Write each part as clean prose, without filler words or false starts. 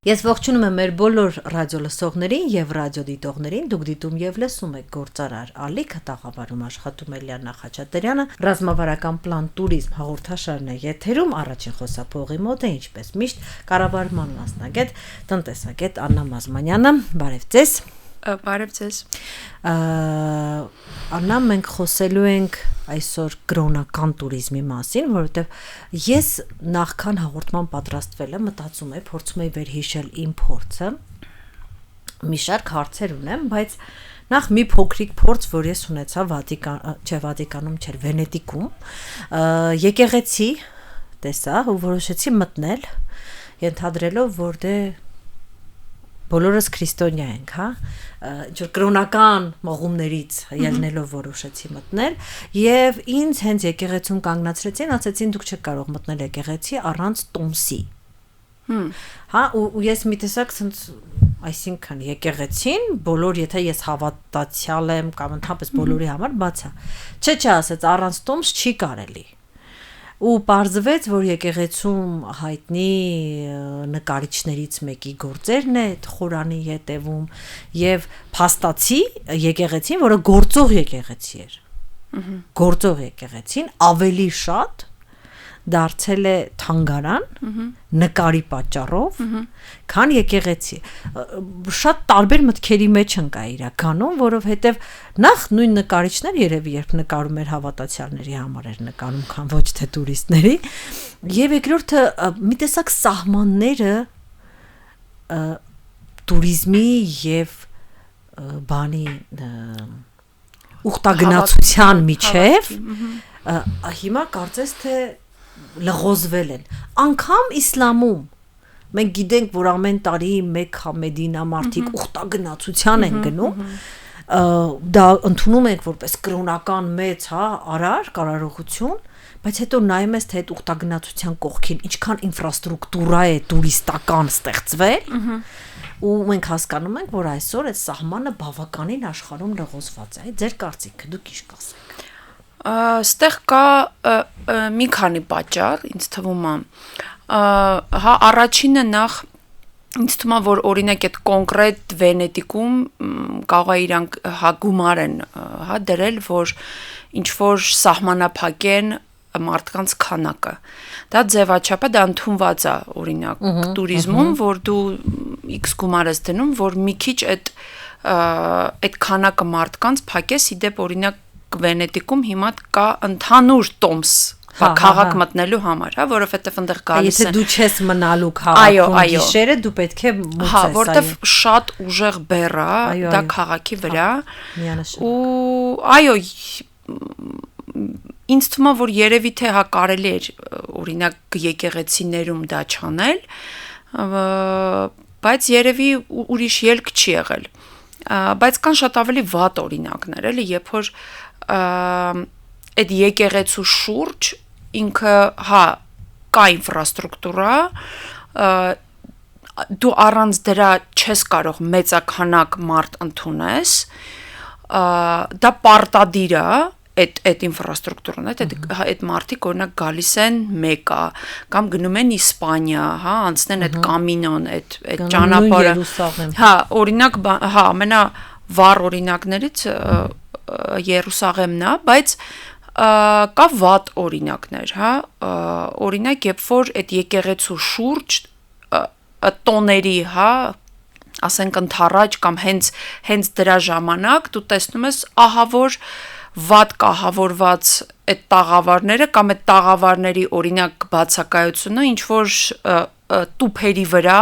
Ես ողջունում եմ մեր բոլոր ռադիոլսողներին եւ ռադիոդիտողներին, դուք դիտում եւ լսում եք Գործարար Ալիքը, տաղավարում աշխատում է Լիանա Խաչատրյանը, ռազմավարական պլան տուրիզմ հաղորդաշարն է եթերում, առաջին խոսափողի մոտ է, ինչպես միշտ, կառավարման մասնագետ, տնտեսագետ Աննա Մազմանյանը, բարև ձեզ։ Բարև ձեզ։ Աննա, մենք խոսելու ենք այսօր կրոնական տուրիզմի մասին, որովհետև ես նախքան հաղորդման պատրաստվել եմ, մտածում եմ, փորձում եմ վերհիշել իմ փորձը։ Մի շարք հարցեր ունեմ, բայց նախ մի փոքրիկ փորձ, որ ես ունեցա Վատիկանում, չէր, Վենետիկում, եկեղեցի տեսա ու որոշեցի մտնել, ենթադրելով, որ դե բոլորս քրիստոնյա ենք, հա, ինչ-որ կրոնական մղումներից ելնելով որոշեցի մտնել եւ ինձ հենց եկեղեցուն կանգնացրեցին, ասեցին դուք չեք կարող մտնել եկեղեցի առանց տոմսի։ Հա, ու ես մի տեսակ ցած, այսինքն եկեղեցին, բոլոր եթե ես հավատացյալ եմ կամ ընդհանրապես բոլորի համար բաց է։ Չէ, ասեց առանց տոմս չի կարելի։ Ու պարզվեց, որ եկեղեցում հայտնի նկարիչներից մեկի գործերն է խորանի հետևում եւ փաստացի եկեղեցին, որը գործող եկեղեցի էր։ Գործող եկեղեցին ավելի շատ դարձել է թանգարան նկարի պատճառով, քան եկեղեցի։ Շատ տարբեր մտքերի մեջ ընկա իրականում, որովհետև նախ նույն նկարիչներ երևի երբ նկարում էր հավատացյալների համար էր նկարում, քան ոչ թե տուրիստների, եւ երկրորդը մի տեսակ սահմանները տուրիզմի եւ բանի ուխտագնացության միջև հիմա կարծես թե լղոզվել են անգամ իսլամում մենք գիտենք որ ամեն տարի Մեքքա Մեդինա մարդիկ ուխտագնացության են գնում դա ընդունում ենք որպես կրոնական մեծ հա արարողություն բայց հետո նայում ես թե այդ ուխտագնացության կողքին ինչքան ինֆրաստրուկտուրա է տուրիստական ստեղծվել ու մենք հասկանում ենք որ այսօր այդ սահմանը բավականին աշխարհում լղոզված է ձեր կարծիքը դուք ինչ կասեք Ստեղ կա մի քանի պատճառ, ինձ թվում է, հա առաջինը նախ ինձ թվում է, որ օրինակ այդ կոնկրետ Վենետիկում կարող է իրանք հա գումար են հա դրել, որ ինչ-որ սահմանափակեն մարդկանց քանակը։ Դա ձևաչափը դա ընդունված է օրինակ տուրիզմում, որ դու X գումար ես դնում, որ մի քիչ այդ քանակը մարդկանց փակես, իդեպ օրինակ Վենետիկում հիմա կա ընդհանուր տոմս քաղաք մտնելու համար, հա, որովհետև այնտեղ գալիս են։ Եթե դու չես մնալու քաղաքում գիշերը, դու պետք է մուծես, հա, որովհետև շատ ուժեղ բեռ է դա քաղաքի վրա։ Ու այո, ինձ թվում է, որ երևի թե հա կարելի էր օրինակ եկեղեցիներում դա չանել, բայց երևի ուրիշ ելք չի եղել։ Բայց կան շատ ավելի վատ օրինակներ, էլի, երբ որ այդ եկեղեցու շուրջ ինքը հա կա ինֆրաստրուկտուրա դու առանց դրա չես կարող մեծականակ մարդ ընդունես դա պարտադիր է այդ ինֆրաստրուկտուրան այդ մարդիկ օրինակ գալիս են Մեկա կամ գնում են Իսպանիա հա անցնեն այդ կամինոն այդ ճանապարհը հա օրինակ հա ամենավառ օրինակներից Երուսաղեմն է բայց կա վատ օրինակներ հա օրինակ երբ որ այդ եկեղեցու շուրջ տոների հա ասենք ընթառաջ կամ հենց դրա ժամանակ դու տեսնում ես ահա որ վատ կահավորված այդ տաղավարները կամ այդ տաղավարների օրինակ բացակայությունը ինչ որ տուփերի վրա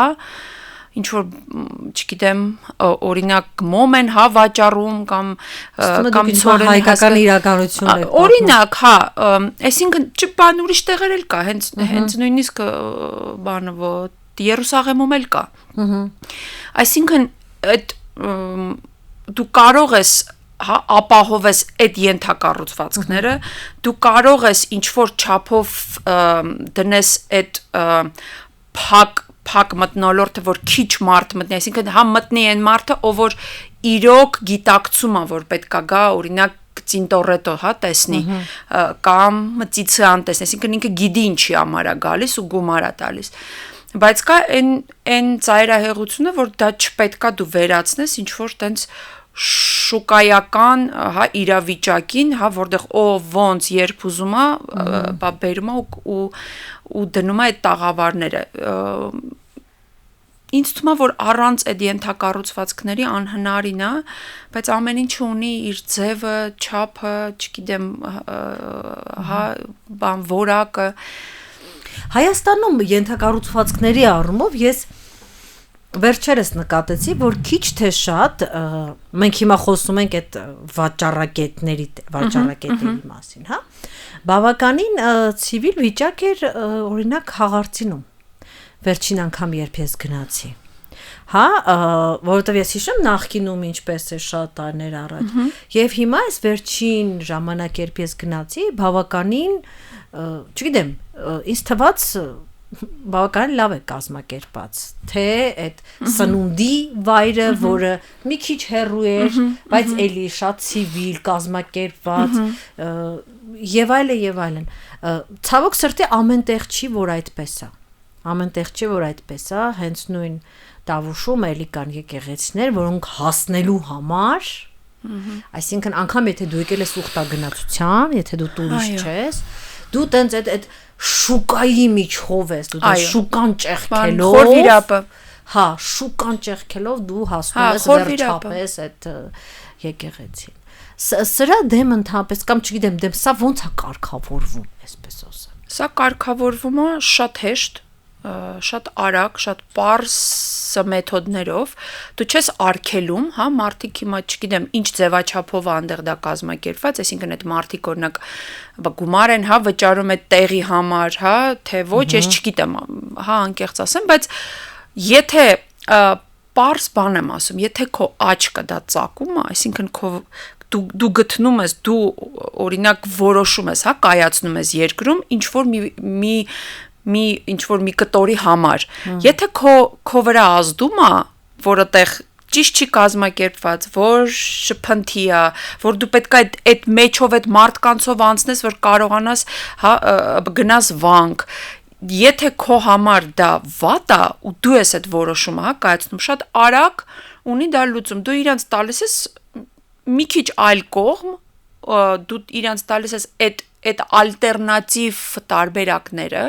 ինչ որ չգիտեմ օրինակ մոմ են հա վաճառում կամ ցորեն հայկական իրականություն է օրինակ հա այսինքն բան ուրիշ տեղեր էլ կա հենց նույնիսկ բանը Երուսաղեմում էլ կա այսինքն այդ դու կարող ես հա ապահովես այդ ենթակառուցվածքները դու կարող ես ինչ որ չափով դնես այդ փակ մտնոլորտը որ քիչ մարդ մտնի, այսինքն հա մտնի այն մարդը, ով որ իրոք գիտակցում է, որ պետք է գա, օրինակ ցինտորետո, հա, տեսնի, կամ մծիցը անտեսնի, այսինքն ինքը գիտի ինչի համար է գալիս ու գումար է տալիս։ բայց կա այն ծայրահեղությունը, որ դա չպետքա դու վերացնես ինչ որ տենց շուկայական, հա, իրավիճակին, հա, որտեղ ոնց երբ ուզում է, բա բերում է ու դնում է այդ տաղավարները։ Ինձ թվում է, որ առանց այդ ենթակառուցվածքների անհնարին է, բայց ամեն ինչ ունի իր ձևը, չափը, չգիտեմ, հա, բան որակը։ Հայաստանում ենթակառուցվածքների առումով ես վերջերս նկատեցի, որ քիչ թե շատ մենք հիմա խոսում ենք այդ վաճառակետների մասին, հա։ Բավականին ցիվիլ վիճակ էր օրինակ Հաղարծինում։ Վերջին անգամ երբ ես գնացի։ Հա, որովհետև ես հիշում նախկինում ինչպես է շատ տարիներ առաջ։ Եվ հիմա այս վերջին ժամանակ երբ ես գնացի, բավականին, չգիտեմ, ինձ թվաց բավականին լավ է կազմակերպած, թե այդ սնունդի վայրը, որը մի քիչ հեռու էր, բայց էլի շատ ցիվիլ կազմակերպված, եւ այլն։ Ցավոք սրտի ամենտեղ չի, որ այդպես է։ Ամենտեղ չի, որ այդպես է, հենց նույն Տավուշում էլի կան եկեղեցիներ, որոնք հասնելու համար, այսինքն անգամ եթե դու եկել ես ուխտագնացության, եթե դու տուրիստ չես, դու տենց այդ շուկայի միջով ես, դու տենց շուկան ճեղքելով, խորվիրապը, հա, շուկան ճեղքելով դու հասնում ես վերջապես այդ եկեղեցին։ Սրա դեմ ընդհանրապես կամ չգիտեմ, դեմ սա ոնց է կարգավորվում, այսպես ասեմ։ Սա կարգավորվում է շատ հեշտ, շատ արագ, շատ պարզ մեթոդներով, դու չես արգելում, հա, մարդիկ հիմա չգիտեմ ինչ ձևաչափով այնտեղ դա կազմակերպված, այսինքն այդ մարդիկ օրինակ գումար են, հա, վճարում այդ տեղի համար, հա, թե ոչ, ես չգիտեմ, հա, անկեղծ ասեմ, բայց եթե պարզ բան եմ ասում, եթե քո աչքը դա ծակում է, այսինքն դու գտնում ես, դու օրինակ որոշում ես, հա, կայացնում ես երկրում ինչ որ ինչ-որ մի կտորի համար, եթե քո վրա ազդում է, որ այդտեղ ճիշտ չի կազմակերպված, որ շփնթի է, որ դու պետք է այդ մեջով այդ մարդկանցով անցնես, որ կարողանաս, հա, գնաս վանք, եթե քո համար դա վատ է ու դու ես այդ որոշումը, հա, կայացնում, շատ արագ ունի դա լուծում, դու իրանց տալիս ես մի քիչ այլ կողմ, դու իրանց տալիս ես այդ ալտերնատիվ տարբերակները,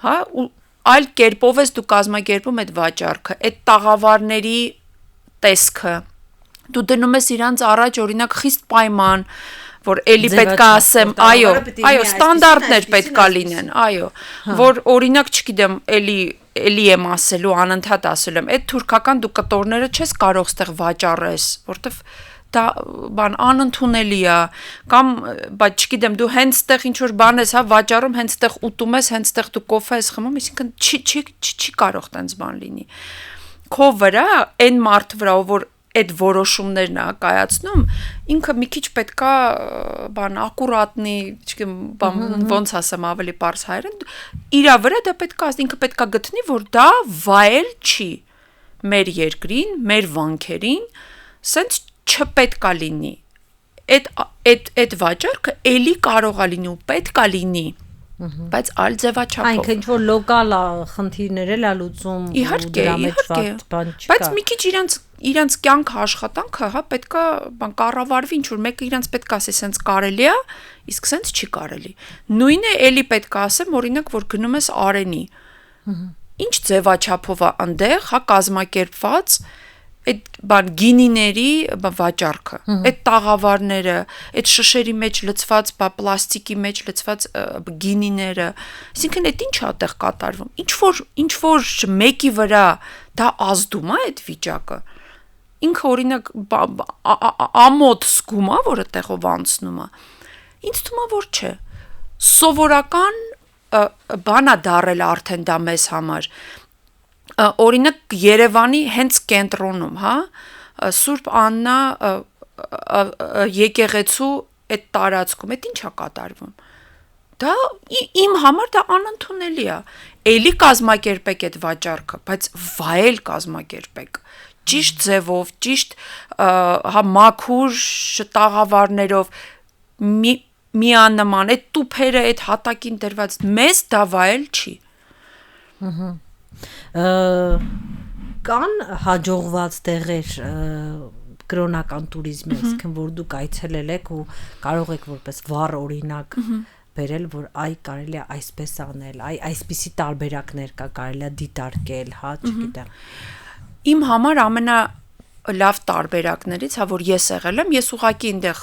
հա, ու այլ կերպով ես դու կազմակերպում այդ վաճառքը, այդ տաղավարների տեսքը, դու դնում ես իրանց առաջ օրինակ խիստ պայման, որ էլի պետք է ասեմ, այո, ստանդարտներ պետք է լինեն, այո, որ օրինակ չգիտեմ, էլի եմ ասելու, անընդհատ ասելու եմ, այդ թուրքական դու կտորները չես կարող ստեղ վաճառես, որտեվ դա բան անընդունելի է կամ բայց չգիտեմ դու հենց տեղ ինչ որ բան ես հա վաճառում հենց տեղ ուտում ես հենց տեղ դու կոֆե ես խմում այսինքն չի կարող տենց բան լինի քո վրա այն մարդ վրա որ այդ որոշումներն է կայացնում ինքը մի քիչ պետքա բան ակուրատնի չգիտեմ բան ոնց ասեմ ավելի པարզ հայերեն իրա վրա դա պետքա ինքը պետքա գտնի որ դա վայել չի մեր երկրին մեր վանքերին սենց չպետքա լինի այդ վաճառքը էլի կարող է լինի ու պետքա լինի բայց այլ ձևաչափով այնքան ինչ որ լոկալ խնդիրներ էլ է լուծում իհարկե բայց մի քիչ իրանց կյանքը աշխատանքը հա պետքա բան կառավարվի ինչ որ մեկը իրանց պետքա ասի սենց կարելի է իսկ սենց չի կարելի նույնը էլի պետքա ասեմ օրինակ որ գնում ես Արենի ինչ ձևաչափով է այնտեղ հա կազմակերպված այդ բան գինիների վաճառքը այդ տաղավարները այդ շշերի մեջ լցված պլաստիկի մեջ լցված գինիները այսինքն այդ ինչ է այդտեղ կատարվում ինչ որ մեկի վրա դա ազդում է այդ վիճակը ինքը օրինակ ամոթ զգում է որ այդտեղով անցնում է ինձ թվում է որ չէ սովորական բան է դարել արդեն դա մեզ համար օրինակ Երևանի հենց կենտրոնում, հա, Սուրբ Աննա եկեղեցու այդ տարածքում, այդ ինչ է կատարվում։ Դա իմ համար դա անընդունելի է։ Էլի կազմակերպեք այդ վաճառքը, բայց վայել կազմակերպեք։ Ճիշտ ձևով, ճիշտ հա մաքուր տաղավարներով միանման այդ տուփերը այդ հատակին դրված մեզ դա վայել չի։ Կան հաջողված տեղեր կրոնական туриզմի, այսինքն որ դուք այցելել եք ու կարող եք որպես վառ օրինակ բերել, որ կարելի է այսպես անել, այսպիսի տարբերակներ կա, կարելի է դիտարկել, հա, չգիտեմ։ Իմ համար լավ տարբերակներից, հա, որ ես եղել եմ, ես ուղղակի այնտեղ,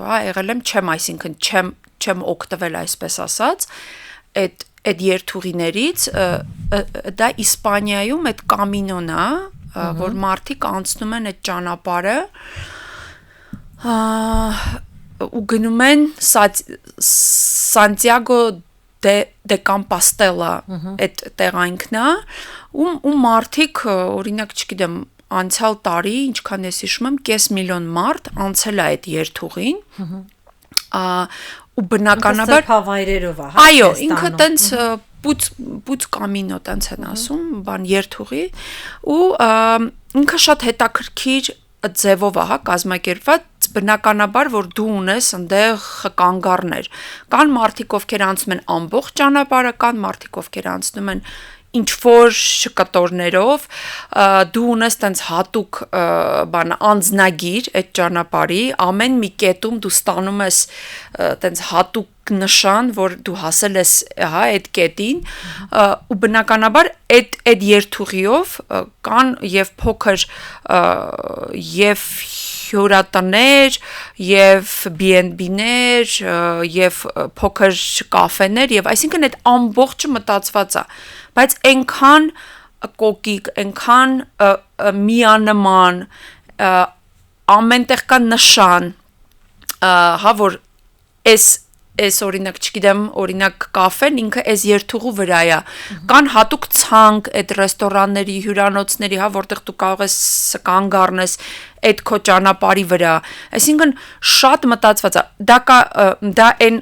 հա, եղել եմ, այսինքն չեմ օգտվել, այսպես ասած, այդ երթուղիներից, դա Իսպանիայում այդ Կամինոն է, որ մարդիկ անցնում են այդ ճանապարհը, ու գնում են Սանտիագո դե Կամպաստելա այդ տեղանքն է, ու մարդիկ, օրինակ, չգիտեմ, անցյալ տարի, ինչքան ես հիշում եմ, 500,000 մարդ անցել է այդ երթուղին, ու բնականաբար հավայրերով է, այո, ինքը տենց պուծ կամինո տենց են ասում, բան երթուղի, ու ինքը շատ հետաքրքիր ձևով է, հա, կազմակերպված, բնականաբար, որ դու ունես այնտեղ կանգառներ, կան մարդիկ, ովքեր անցնում են ամբողջ ճանապարհը, կան մարդիկ, ովքեր անցնում են ինչ-որ շկտորներով, դու ունես տենց հատուկ անձնագիր այդ ճանապարհի, ամեն մի կետում դու ստանում ես տենց հատուկ նշան, որ դու հասել ես, հա, այդ կետին, ու բնականաբար այդ երթուղիով կան եւ փոքր եւ հյուրատներ եւ B&B-ներ եւ փոքր կաֆեներ եւ այսինքն այդ ամբողջը մտածված է, բայց այնքան կոկիկ, այնքան միանման, ամենտեղ կա նշան, հա, որ այս օրինակ, չգիտեմ, օրինակ կաֆեն ինքը այս երթուղու վրա է, կան հատուկ ցանկ այդ ռեստորանների, հյուրանոցների, հա, որտեղ դու կարող ես կանգառնես այդ քո ճանապարհի վրա, այսինքն շատ մտածված է, դա այն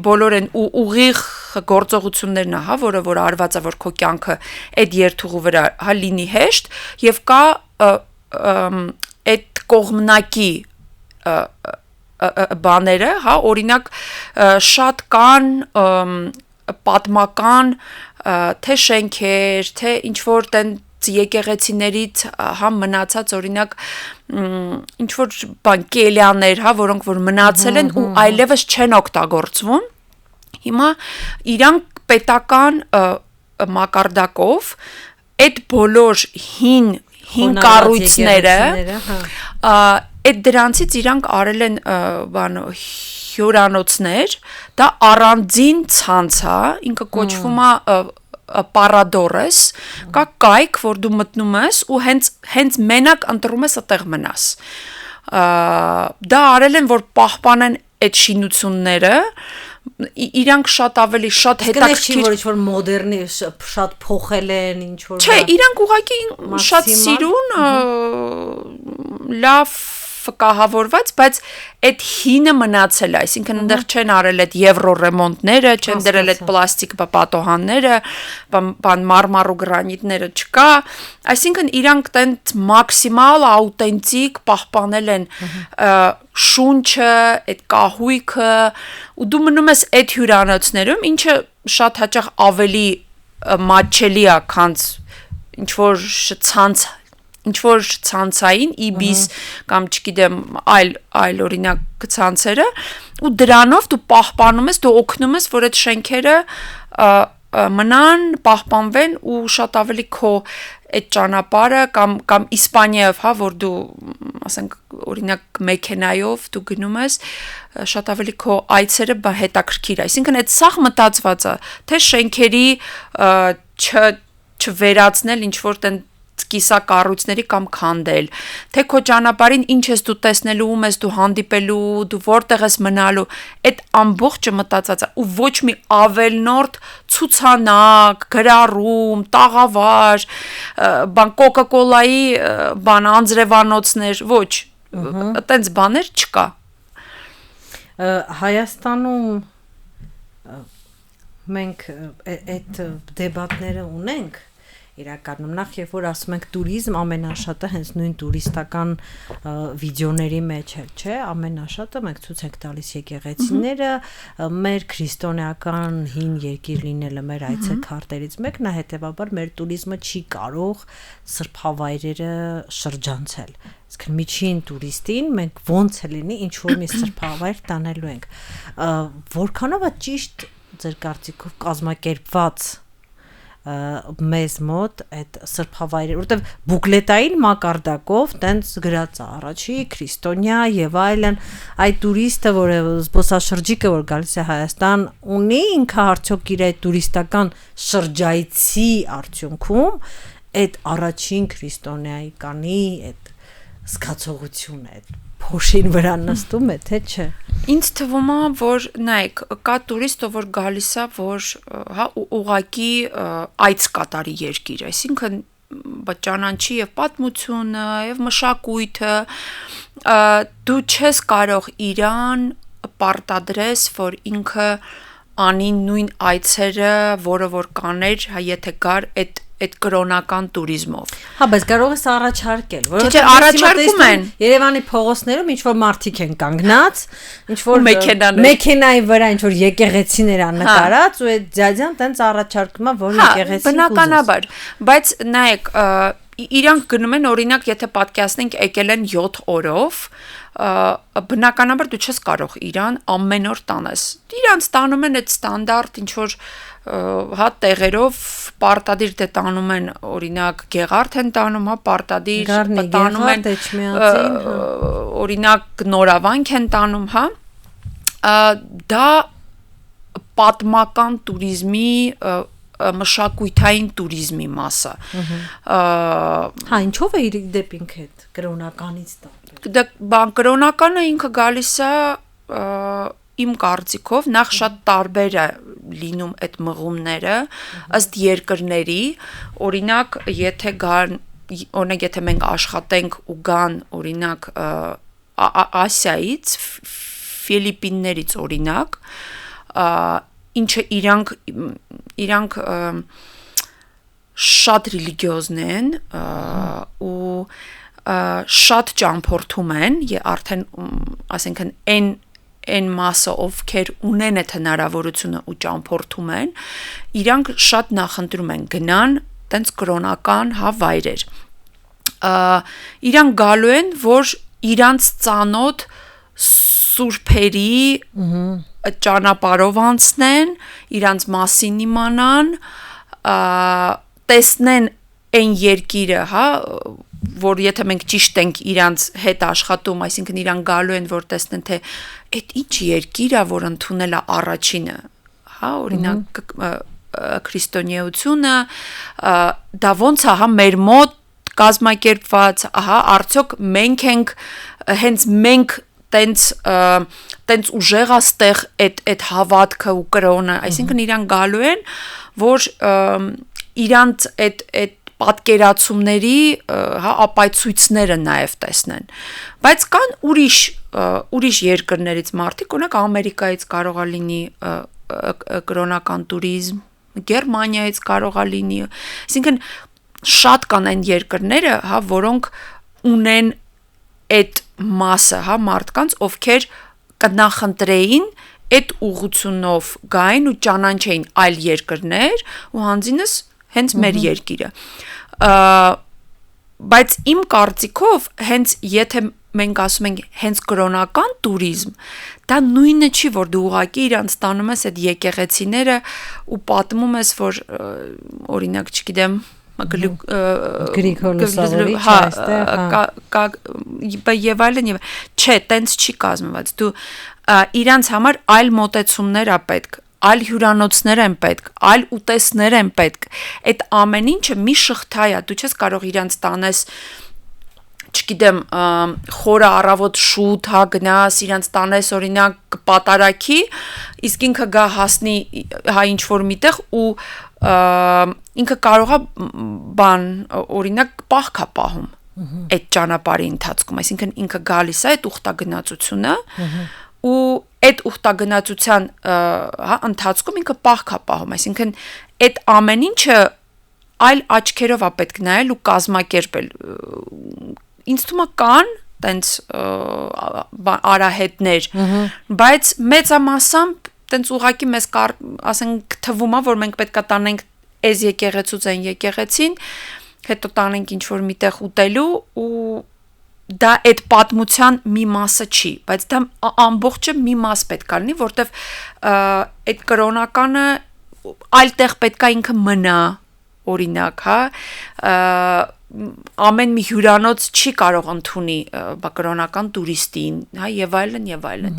բոլոր են ուղիղ գործողություններն է, հա, որ արված է, որ քո կյանքը այդ երթուղու վրա, հա, լինի հեշտ, եւ կա այդ կողմնակի բաները, հա, օրինակ շատ կան պատմական թե շենքեր, թե ինչ որ տենց եկեղեցիներից, հա, մնացած օրինակ ինչ որ բան կելյաներ, հա, որոնք որ մնացել են ու այլևս չեն օգտագործվում, հիմա իրանք պետական մակարդակով այդ բոլոր հին կառույցները, այդ դրանցից իրանք արել են հյուրանոցներ, դա առանձին ցանց է, ինքը կոչվում է Paradores, կա կայք, որ դու մտնում ես ու հենց մենակ ընտրում ես այդտեղ մնաս։ Դա արել են, որ պահպանեն այդ շինությունները, իրանք շատ ավելի շատ հետաքրքիր, որ ինչ-որ մոդեռնի շատ փոխել են, ինչ-որ չէ, իրանք ուղղակի շատ սիրուն, լավ կահավորված, բայց այդ հինը մնացել է, այսինքն այնտեղ չեն արել այդ եվրո ռեմոնտները, չեն դրել այդ պլաստիկ պատոհանները, բան մարմար ու գրանիտները չկա, այսինքն իրանք տենց մաքսիմալ աուտենտիկ պահպանել են շունչը, այդ կահույքը, ու դու մնում ես այդ հյուրանոցներում, ինչը շատ հաճախ ավելի մատչելի է, քան ինչ-որ ցանցային իբիս կամ չգիտեմ այլ օրինակ ցանցերը ու դրանով դու պահպանում ես, դու օգնում ես, որ այդ շենքերը մնան, պահպանվեն ու շատ ավելի քո այդ ճանապարհը կամ Իսպանիայով, հա, որ դու, ասենք, օրինակ մեքենայով դու գնում ես, շատ ավելի քո այցերը հետաքրքիր է, այսինքն այդ սաղ մտածված է, թե շենքերի չվերացնել ինչ-որ տեն կիսակառույցների կամ քանդել, թե քո ճանապարհին ինչ ես դու տեսնելու, ում ես դու հանդիպելու, դու որտեղ ես մնալու, այդ ամբողջը մտածած է ու ոչ մի ավելնորդ ցուցանակ, գրառում, տաղավար, բան Coca-Cola-ի բան անձրևանոցներ, ոչ, այտենց բաներ չկա։ Հայաստանում մենք այդ դեբատները ունենք իրականում նախ երբ որ ասում ենք туриզմ, ամենաշատը հենց նույն տուրիստական վիդեոների մեջ է, չէ, ամենաշատը մենք ցույց ենք տալիս եկեղեցիները, մեր քրիստոնեական հին երկիր լինելը մեր այցեքարտերից մեկն է, հետեւաբար մեր туриզմը չի կարող սրբավայրերը շրջանցել։ Իսկ միջին տուրիստին մենք ոնց է լինի ինչ որ մի սրբավայր տանելու ենք։ Որքանով է ճիշտ ձեր կարծիքով կազմակերպված մեզ մոտ այդ սրբավայրը, որտեվ բուկլետային մակարդակով տենց գրած է առաջի քրիստոնյա եւ այլն, այդ տուրիստը, որը զբոսաշրջիկը, որ գալիս է Հայաստան, ունի ինքը արդյոք իր այդ տուրիստական շրջայցի արդյունքում այդ առաջին քրիստոնեայկանի այդ զգացողությունը, այդ փոշին վրա նստում է, թե չէ։ Ինձ թվում է, որ նայեք, կա տուրիստ, որ գալիս է, որ հա ուղակի այց կատարի երկիր, այսինքն ճանաչի եւ պատմությունը, եւ մշակույթը, դու չես կարող իրան պարտադրես, որ ինքը անի նույն այցերը, որը որ կաներ, հա եթե գար այդ կրոնական туриզմով։ Հա, բայց կարող ես առաջարկել, Չէ, առաջարկում են։ Երևանի փողոցներում ինչ որ մարդիկ են կանգնած, ինչ որ մեքենաներ, մեքենայի վրա ինչ որ եկեղեցիներ ան նկարած ու այդ ձյաձյան տենց առաջարկում է, որ եկեղեցին կուզես։ Բնականաբար, բայց նայեք, իրանք գնում են, օրինակ, եթե պատկերացնենք եկել են 7 օրով, բնականաբար դու չես կարող իրան ամեն օր տանես։ Իրանց տանում են այդ ստանդարտ ինչ որ հա տեղերով պարտադիր դե տանում են, օրինակ Գեղարդ են տանում, հա պարտադիր տանում են, օրինակ Նորավանք են տանում, հա դա պատմական туриզմի մշակույթային туриզմի մասը։ Հա, ինչով է իր դեպ ինքը այդ կրոնականից տա։ Դա բան կրոնականը ինքը գալիս է իմ կարծիքով նախ շատ տարբեր է լինում այդ մղումները ըստ երկրների, օրինակ եթե գան, օրինակ եթե մենք աշխատենք ու գան, օրինակ Ասիայից, Ֆիլիպիններից օրինակ, ինչը իրանք շատ ռելիգիոզն են ու շատ ճամփորդում են, արդեն ասենքն այն մասը ովքեր ունեն այդ հնարավորությունը ու ճամփորդում են, իրանք շատ նախընտրում են գնան տենց կրոնական հա վայրեր։ Իրանք գալու են, որ իրանց ծանոթ սուրբերի ճանապարհով անցնեն, իրանց մասին իմանան, տեսնեն այն երկիրը, հա, որ եթե մենք ճիշտ ենք իրանց հետ աշխատում, այսինքն իրան գալու են, որ տեսնեն, թե այդ ինչ երկիր է, որ ընդունել է առաջինը, հա, օրինակ քրիստոնեությունը, դա ոնց է, հա, մեր մոտ կազմակերպված, ահա, արդյոք մենք ենք, հենց մենք տենց ուժեղ աստեղ այդ հավատքը ու կրոնը, այսինքն իրան գալու են, որ իրանց այդ պատկերացումների հա ապայցույցները նաև տեսնեն, բայց կան ուրիշ երկրներից մարդիկ, օրինակ Ամերիկայից կարող է լինի կրոնական туриզմ, Գերմանիայից կարող է լինի, այսինքն շատ կան այն երկրները, հա, որոնք ունեն այդ մասը, հա, մարդկանց, ովքեր կնախընտրեին այդ ուղղությունով գային ու ճանաչեին այլ երկրներ ու հանձինս հենց մեր երկիրը։ Բայց իմ կարծիքով հենց եթե մենք ասում ենք հենց կրոնական туриզմ, դա նույնը չի, որ դու ուղղակի իրանց տանում ես այդ եկեղեցիները ու պատմում ես, որ օրինակ, չգիտեմ, Գրիգոր Լուսավորիչ այստեղ, եւ այլն եւ չէ, տենց չի կազմված։ Դու իրանց համար այլ մոտեցումներ է պետք, այլ հյուրանոցներ են պետք, այլ ուտեստներ են պետք։ Այդ ամեն ինչը մի շղթա է, դու չես կարող իրանց տանես, չգիտեմ, խորը առավոտ շուտ, հա, գնաս, իրանց տանես օրինակ պատարակի, իսկ ինքը գա հասնի, հա, ինչ որ միտեղ ու ինքը կարող է բան, օրինակ պահք է պահում այդ ճանապարհի ընթացքում, այսինքն ինքը գալիս է այդ ուխտագնացությունը ու այդ ուխտագնացության հա ընթացքում ինքը պահք է պահում, այսինքն այդ ամեն ինչը այլ աչքերով է պետք նայել ու կազմակերպել։ Ինձ թվում է կան տենց արահետներ, բայց մեծամասամբ տենց ուղակի մեզ ասենք թվում է, որ մենք պետք է տանենք այս եկեղեցուց այն եկեղեցին, հետո տանենք ինչ-որ միտեղ ուտելու ու դա այդ պատմության մի մասը չի, բայց դա ամբողջը մի մաս պետք է լինի, որտեվ այդ կրոնականը այլտեղ պետք է ինքը մնա, օրինակ, հա, ամեն մի հյուրանոց չի կարող ընդունի կրոնական տուրիստին, հա, եւ այլն եւ այլն։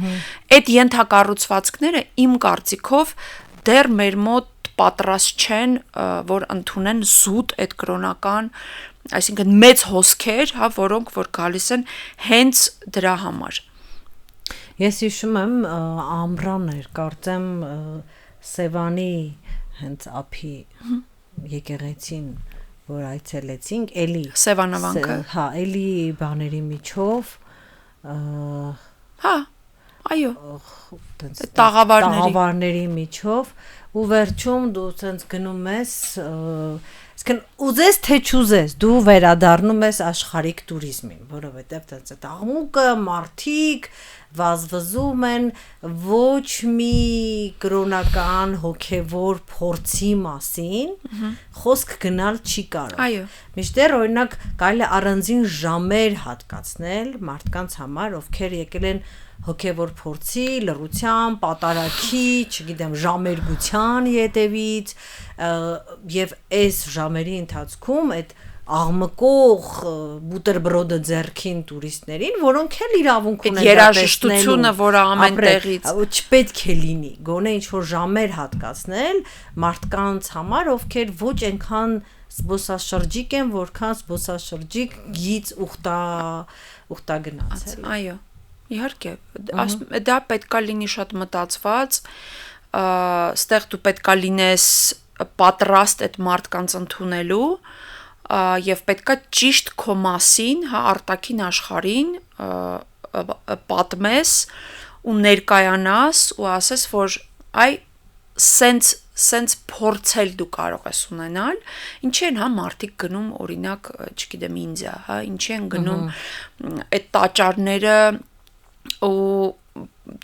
Այդ ենթակառուցվածքները իմ կարծիքով դեռ մեր մոտ պատրաստ չեն, որ ընդունեն զուտ այդ կրոնական, այսինքն մեծ հոսքեր, հա, որոնք որ գալիս են հենց դրա համար։ Ես հիշում եմ ամռան էր, կարծեմ Սևանի հենց ափի եկեղեցին, որ այցելեցինք, էլի Սևանավանքը, հա, էլի բաների միջով, հա, այո, տաղավարների միջով ու վերջում դու ցենց գնում ես, իսկն ուզես թե չուզես, դու վերադառնում ես աշխարհիկ տուրիզմին, որովհետև ցենց այդ աղմուկը, մարդիկ վազվզում են, ոչ մի կրոնական հոգևոր փորձի մասին խոսք գնալ չի կարող։ Այո։ Միշտեր օրինակ կարելի է առանձին ժամեր հատկացնել մարդկանց համար, ովքեր եկել են հոգևոր փորձի, լռության, պատարակի, չգիտեմ, ժամերգության ետևից, եւ այս ժամերի ընթացքում այդ աղմկող բուտերբրոդը ձեռքին տուրիստներին, որոնք էլ իրավունք ունեն երաժշտությունը, որը ամեն տեղից չպետք է լինի, գոնե ինչ-որ ժամեր հատկացնել մարդկանց համար, ովքեր ոչ այնքան զբոսաշրջիկ են, որքան զբոսաշրջիկ գից ուխտագնացել։ Այո, իհարկե, դա պետքա լինի շատ մտածված, ստեղ դու պետքա լինես պատրաստ այդ մարդկանց ընդունելու, եւ պետքա ճիշտ քո մասին, հա, արտաքին աշխարհին պատմես ու ներկայանաս ու ասես, որ այ սենց փորձել դու կարող ես ունենալ, ինչի են, հա, մարդիկ գնում, օրինակ, չգիտեմ, Ինդիա, հա, ինչի են գնում այդ տաճարները ու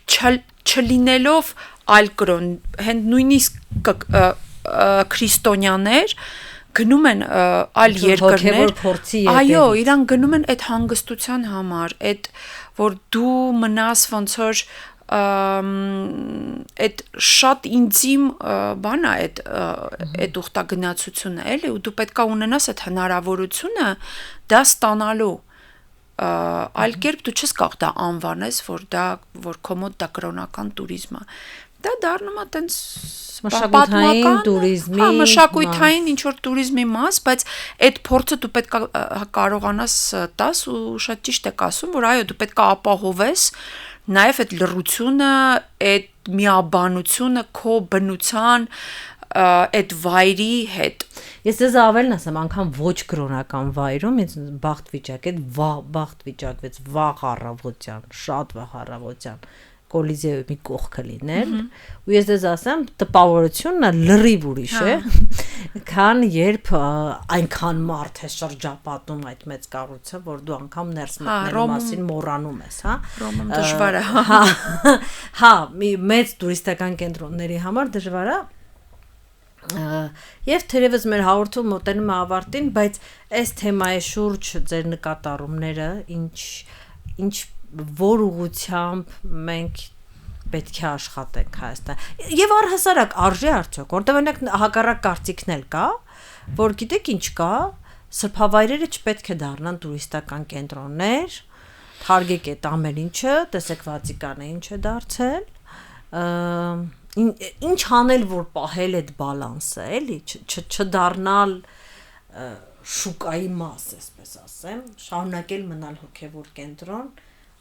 չլինելով այլ կրոն, հենց նույնիսկ քրիստոնյաներ գնում են այլ երկրներ, այո, իրան գնում են այդ հանգստության համար, այդ որ դու մնաս ոնց որ այդ շատ ինտիմ բան է այդ ուխտագնացությունը, էլի, ու դու պետքա ունենաս այդ հնարավորությունը դա ստանալու, այլ կերպ դու չես կարող դա անվանես, որ քո մոտ դա կրոնական տուրիզմ է, դա դառնում է տենց մշակութային տուրիզմի, հա, մշակութային ինչ-որ տուրիզմի մաս, բայց այդ փորձը դու պետք է կարողանաս տաս ու շատ ճիշտ եք ասում, որ այո, դու պետք է ապահովես նաև այդ լռությունը, այդ միաբանությունը քո բնության, այդ վայրի հետ։ Ես դες ավելն ասեմ, անգամ ոչ կրոնական վայրում ինձ բախտ վիճակվեց վաղ առավոտյան, շատ վաղ առավոտյան Կոլիզեյի մի կողքը լինել, ու ես դες ասեմ, տպավորությունն է լրիվ ուրիշ է, քան երբ այնքան մարդ է շրջապատում այդ մեծ կառույցը, որ դու անգամ ներս մտնելու մասին մոռանում ես, հա։ Ռոմում դժվար է, հա, մեծ տուրիստական կենտրոնների համար դժվար է։ Եվ թերևս մեր հաղորդում մոտենում է ավարտին, բայց այս թեմայի շուրջ ձեր նկատառումները, ինչ որ ուղղությամբ մենք պետք է աշխատենք Հայաստան։ Եվ առհասարակ արժե արդյոք, որտեղ օրինակ հակառակ կարծիքն էլ կա, որ գիտեք ինչ կա, սրբավայրերը չպետք է դառնան տուրիստական կենտրոններ, թարգեք այդ ամեն ինչը, տեսեք Վատիկանը ինչ է դարձել, ինչ անել, որ պահել այդ բալանսը, էլի, չդառնալ շուկայի մաս, այսպես ասեմ, շարունակել մնալ հոգևոր կենտրոն,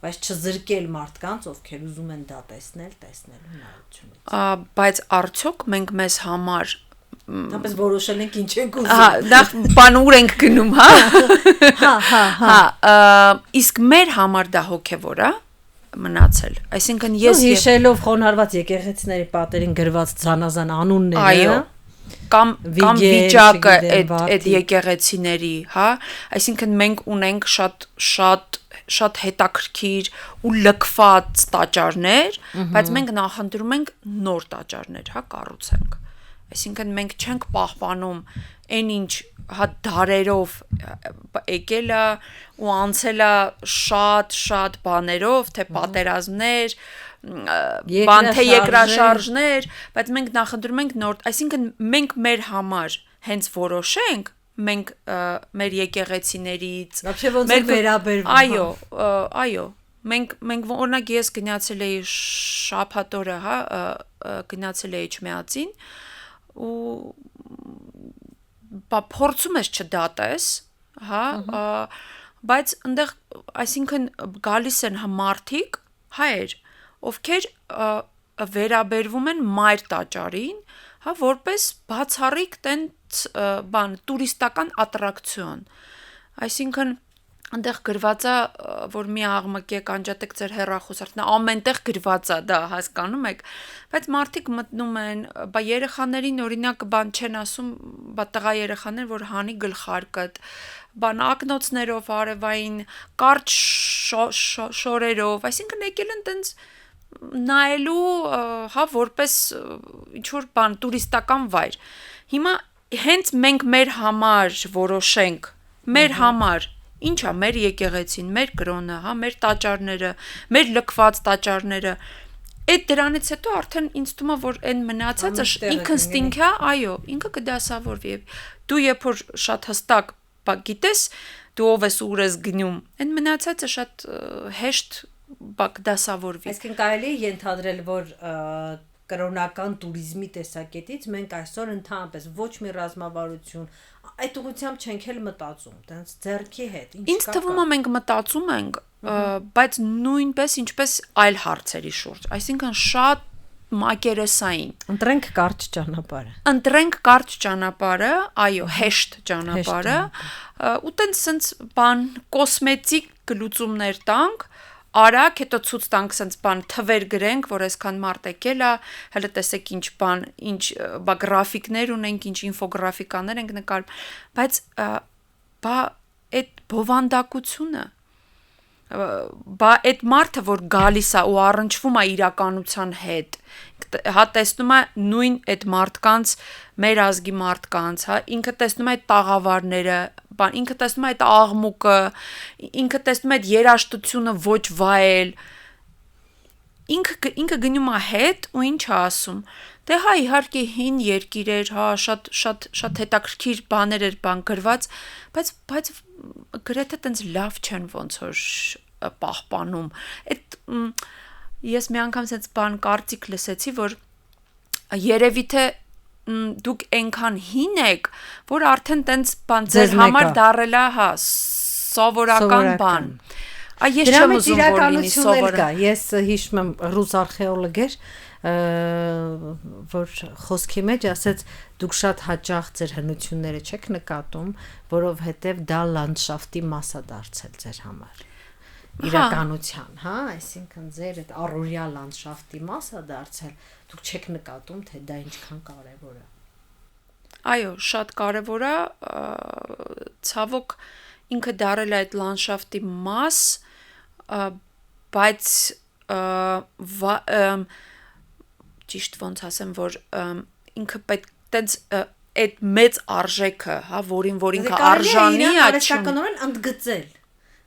բայց չզրկել մարդկանց, ովքեր ուզում են դա տեսնելու հնարավորությունից։ Բայց արդյոք մենք մեզ համար Դապես որոշել ենք ինչ ենք ուզում։ Հա, դա բան ուր ենք գնում, հա։ Հա, իսկ մեր համար դա հոգևոր է մնացել։ Այսինքն ես հիշելով խոնարհված եկեղեցիների պատերին գրված զանազան անունները, այո, կամ վիճակը այդ եկեղեցիների, հա, այսինքն մենք ունենք շատ հետաքրքիր ու լքված տաճարներ, բայց մենք նախընտրում ենք նոր տաճարներ, հա, կառուցենք։ Այսինքն մենք չենք պահպանում այն ինչ հա դարերով եկել է ու անցել է շատ բաներով, թե պատերազմներ, թե երկրաշարժներ, բայց մենք նախընտրում ենք նոր, այսինքն մենք մեր համար հենց որոշենք, մենք մեր եկեղեցիներից, մեր վերաբերվում, այո, մենք օրինակ ես գնացել էի շաբաթ օրը, հա, գնացել էի Էջմիածին ու փորձում ես չդատես, հա, բայց այնտեղ, այսինքն գալիս են մարդիկ, հայեր, ովքեր վերաբերվում են մայր տաճարին, հա, որպես բացառիկ տենց տուրիստական ատրակցիոն, այսինքն այնտեղ գրված է, որ մի աղմկե կանջատեք ձեր հեռախոսը, ամենտեղ գրված է, դա հասկանում եք, բայց մարդիկ մտնում են, բա երեխաներին օրինակ բան չեն ասում, բա տղա երեխաներ, որ հանի գլխարկդ, բան ակնոցներով արևային, կարճ շորերով, այսինքն եկել են տենց նայելու, հա, որպես ինչ-որ բան տուրիստական վայր։ Հիմա հենց մենք մեր համար որոշենք, մեր համար Ինչա մեր եկեղեցին, մեր կրոնը, հա, մեր տաճարները, մեր լքված տաճարները, այդ դրանից հետո արդեն ինձ թվում է, որ այն մնացածը ինքնստինք է, այո, ինքը կդասավորվի։ Դու երբ որ շատ հստակ գիտես, դու ով ես ուր ես գնում, այն մնացածը շատ հեշտ կդասավորվի։ Այսինքն կարելի է ենթադրել, որ կրոնական туриզմի տեսակետից մենք այսօր ընդհանրապես ոչ մի ռազմավարություն այդ ուղղությամբ չենք էլ մտածում, տենց ձեռքի հետ։ Ինձ թվում է մենք մտածում ենք, բայց նույնպես ինչպես այլ հարցերի շուրջ, այսինքն շատ մակերեսային։ Ընտրենք կարճ ճանապարհը։ Ընտրենք կարճ ճանապարհը, այո, հեշտ ճանապարհը, ու տենց բան կոսմետիկ գլուծումներ տանք, արագ հետո ցույց տանք sense բան թվեր գրենք, որ այսքան մարդ եկել է, հələ տեսեք ինչ բան, ինչ բա գրաֆիկներ ունենք, ինչ ինֆոգրաֆիկաներ ենք նկարում, բայց բա այդ բովանդակությունը, բա այդ մարդը, որ գալիս է ու առնչվում է իրականության հետ, հա տեսնում է նույն այդ մարդկանց, մեր ազգի մարդկանց, հա, ինքը տեսնում է այդ տաղավարները, բան, ինքը տեսնում է այդ աղմուկը, ինքը տեսնում է այդ երաժշտությունը ոչ վայել, ինքը գնում է հետ ու ինչ է ասում, դե հա իհարկե հին երկիր էր, հա, շատ հետաքրքիր բաներ էր բան գրված, բայց գրեթե տենց լավ չեն ոնց որ պահպանում, այդ ես մի անգամ sense բան կարծիք լսեցի, որ երևի թե դուք այնքան հին եք, որ արդեն տենց բան ձեր համար դարել է, հա, սովորական բան։ Ես չեմ ուզում որ լինի սովորական։ Ես հիշում եմ ռուս արխեոլոգ էր, որ խոսքի մեջ ասեց դուք շատ հաճախ ձեր հնությունները չեք նկատում, որովհետև դա լանդշաֆտի մաս է դարձել ձեր համար։ Իրականության, հա, այսինքն ձեր այդ առօրյա լանդշաֆտի մաս է դարձել, դուք չեք նկատում, թե դա ինչքան կարևոր է։ Այո, շատ կարևոր է, ցավոք ինքը դարել է այդ լանդշաֆտի մաս, բայց ճիշտ ոնց ասեմ, որ ինքը պետք տենց այդ մեծ արժեքը, հա, որին ինքը արժանի է, արհեստականորեն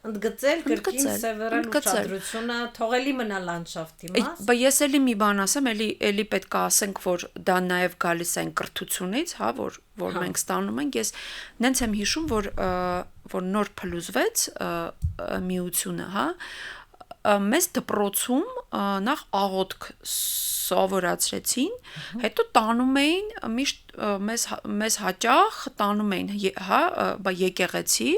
ընդգծել կրկին սևեռել ուշադրությունը, թողելի մնա լանդշաֆտի մաս։ Բայց ես էլի մի բան ասեմ, էլի պետք է ասենք, որ դա նաև գալիս է կրթությունից, հա, որ մենք ստանում ենք, ես նենց եմ հիշում, որ նոր փլուզվեց միությունը, հա, մեզ դպրոցում նախ աղոթք սովորացրեցին, հետո տանում էին միշտ մեզ հաճախ տանում էին, հա, եկեղեցի,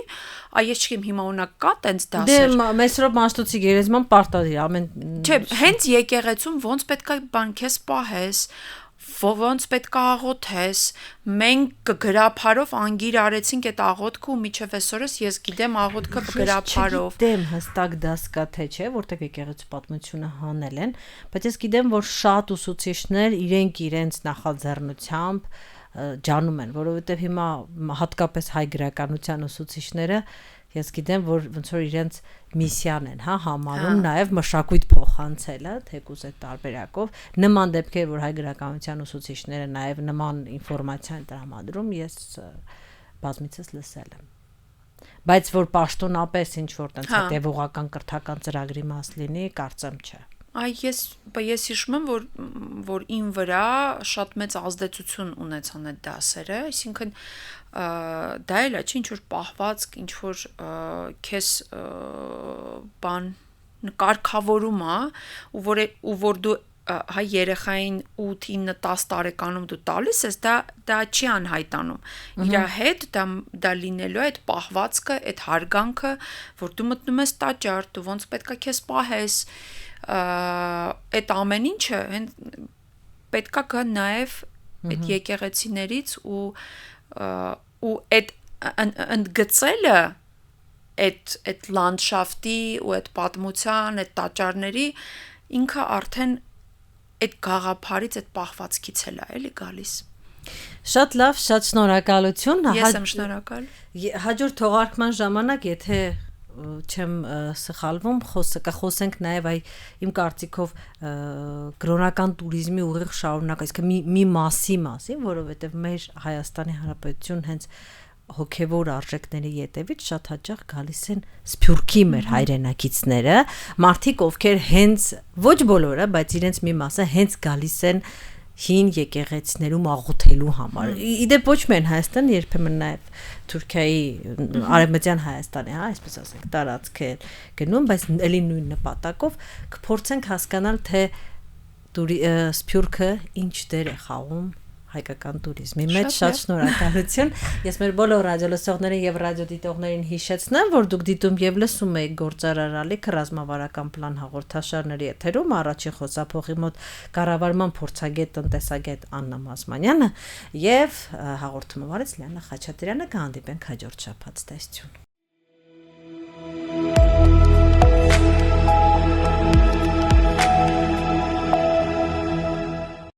ես չգիտեմ հիմա ունակ կա տենց դասեր։ Դե Մեսրոպ Մաշտոցի գերեզման պարտադիր ամեն։ Չէ, հենց եկեղեցում ոնց պետք է բան քեզ պահես, ոնց պետք է աղոթես, մենք գրափարով անգիր արեցինք այդ աղոթքը ու միջև այսօրս ես գիտեմ աղոթքը գրափարով։ Չգիտեմ հստակ դաս կա թե չէ, որտեղ եկեղեցու պատմությունը հանել են, բայց ես գիտեմ, որ շատ ուսուցիչներ իրենք իրենց նախաձեռնությամբ ջանում են, որովհետև հիմա հատկապես հայ գրականության ուսուցիչները ես գիտեմ, որ ոնց որ իրենց միսիան են, համարում նաև մշակույթ փոխանցելը, թեկուզ այդ տարբերակով, նման դեպքեր, որ հայ գրականության ուսուցիչները նաև նման ինֆորմացիա են տրամադրում, ես բազմիցս լսել եմ։ Բայց որ պաշտոնապես ինչ որ տենց հետևողական կրթական ծրագրի մաս լինի, կարծեմ չէ։ Ես հիշում եմ, որ իմ վրա շատ մեծ ազդեցություն ունեցան այդ դասերը, այսինքն դա էլ է, ինչ որ պահվածք, ինչ որ քեզ բան կարգավորում է, ու որ դու հայ երեխային 8-9-10 տարեկանում դու տալիս ես, դա չի անհայտանում։ Իր հետ դա լինելու է այդ պահվածքը, այդ հարգանքը, որ դու մտնում ես տաճար, դու ոնց պետքա քեզ պահես, այդ ամեն ինչը պետքա գա նաև այդ եկեղեցիներից ու այդ ընդգծելը այդ լանդշաֆտի ու այդ պատմության, այդ տաճարների ինքը արդեն այդ գաղափարից, այդ պահվածքից էլ է էլի գալիս։ Շատ լավ, շատ շնորհակալություն։ Ես եմ շնորհակալ։ Հաջորդ թողարկման ժամանակ, եթե չեմ սխալվում, կխոսենք նաև իմ կարծիքով կրոնական туриզմի ուղիղ շարունակ, այսինքն մի մասին, որովհետև մեր Հայաստանի Հանրապետություն հենց հոգևոր արժեքների յետևից շատ հաճախ գալիս են Սփյուռքի մեր հայրենակիցները, մարդիկ ովքեր հենց ոչ բոլորը, բայց իրենց մի մասը հենց գալիս են հին եկեղեցիներում աղոթելու համար։ Իդեպ ոչ միայն Հայաստան, երբեմն նաև Թուրքիայի արևմտյան Հայաստանի, այսպես ասենք, տարածք է գնում, բայց ելի նույն նպատակով կփորձենք հասկանալ, թե Սփյուռքը ինչ դեր է խաղում հայկական туриզմի մեջ։ Շատ շնորհակալություն։ Ես մեր բոլոր ռադիոլսողներին եւ ռադիոդիտողներին հիշեցնեմ, որ դուք դիտում եւ լսում եք Գործարար ալիքը ռազմավարական պլան հաղորդաշարների եթերում, առաջին խոսափողի մոտ կառավարման փորձագետ տնտեսագետ Աննա Մազմանյանը եւ հաղորդումը վարեց Լիանա Խաչատրյանը։ Կհանդիպենք հաջորդ շաբաթ։ Տեսություն։